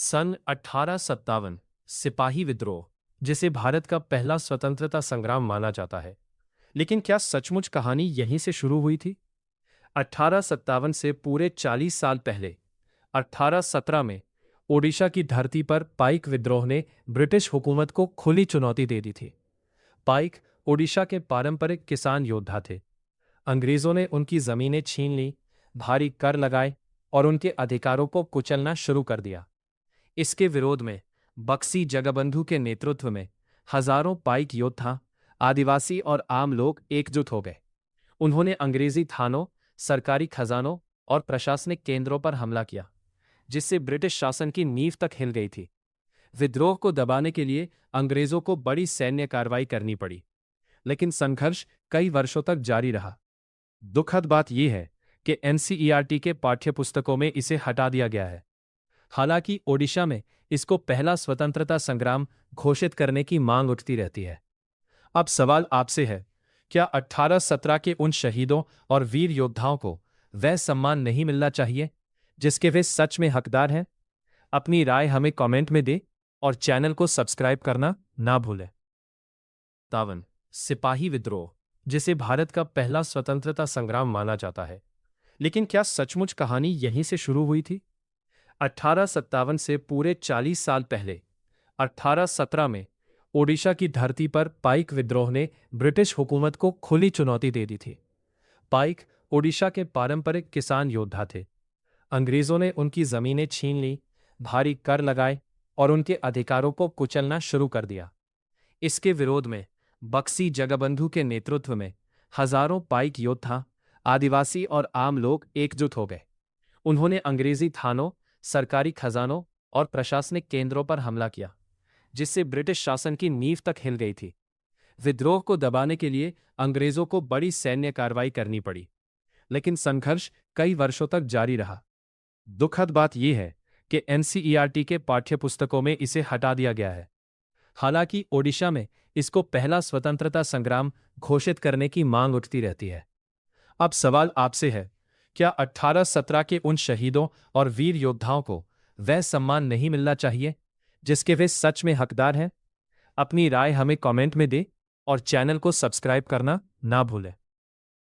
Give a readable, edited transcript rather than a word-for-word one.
सन 1857 सिपाही विद्रोह, जिसे भारत का पहला स्वतंत्रता संग्राम माना जाता है। लेकिन क्या सचमुच कहानी यहीं से शुरू हुई थी? 1857 से पूरे 40 साल पहले 1817 में ओडिशा की धरती पर पाइक विद्रोह ने ब्रिटिश हुकूमत को खुली चुनौती दे दी थी। पाइक ओडिशा के पारंपरिक किसान योद्धा थे। अंग्रेजों ने उनकी जमीनें छीन ली, भारी कर लगाए और उनके अधिकारों को कुचलना शुरू कर दिया। इसके विरोध में बक्सी जगबंधु के नेतृत्व में हजारों पाइक योद्धा, आदिवासी और आम लोग एकजुट हो गए। उन्होंने अंग्रेजी थानों, सरकारी खजानों और प्रशासनिक केंद्रों पर हमला किया, जिससे ब्रिटिश शासन की नींव तक हिल गई थी। विद्रोह को दबाने के लिए अंग्रेजों को बड़ी सैन्य कार्रवाई करनी पड़ी, लेकिन संघर्ष कई वर्षों तक जारी रहा। दुखद बात यह है कि एनसीईआरटी के पाठ्यपुस्तकों में इसे हटा दिया गया है। हालांकि ओडिशा में इसको पहला स्वतंत्रता संग्राम घोषित करने की मांग उठती रहती है। अब सवाल आपसे है, क्या 1817 के उन शहीदों और वीर योद्धाओं को वह सम्मान नहीं मिलना चाहिए जिसके वे सच में हकदार हैं? अपनी राय हमें कमेंट में दे और चैनल को सब्सक्राइब करना ना भूलें। 57 सिपाही विद्रोह, जिसे भारत का पहला स्वतंत्रता संग्राम माना जाता है। लेकिन क्या सचमुच कहानी यहीं से शुरू हुई थी? 1857 से पूरे 40 साल पहले 1817 में ओडिशा की धरती पर पाइक विद्रोह ने ब्रिटिश हुकूमत को खुली चुनौती दे दी थी। पाइक ओडिशा के पारंपरिक किसान योद्धा थे। अंग्रेजों ने उनकी जमीनें छीन ली, भारी कर लगाए और उनके अधिकारों को कुचलना शुरू कर दिया। इसके विरोध में बक्सी जगबंधु के नेतृत्व में हजारों पाइक योद्धा, आदिवासी और आम लोग एकजुट हो गए। उन्होंने अंग्रेजी थानों, सरकारी खजानों और प्रशासनिक केंद्रों पर हमला किया, जिससे ब्रिटिश शासन की नींव तक हिल गई थी। विद्रोह को दबाने के लिए अंग्रेजों को बड़ी सैन्य कार्रवाई करनी पड़ी, लेकिन संघर्ष कई वर्षों तक जारी रहा। दुखद बात यह है कि एनसीईआरटी के पाठ्यपुस्तकों में इसे हटा दिया गया है। हालांकि ओडिशा में इसको पहला स्वतंत्रता संग्राम घोषित करने की मांग उठती रहती है। अब सवाल आपसे है, क्या 1817 के उन शहीदों और वीर योद्धाओं को वह सम्मान नहीं मिलना चाहिए जिसके वे सच में हकदार हैं? अपनी राय हमें कमेंट में दे और चैनल को सब्सक्राइब करना ना भूलें।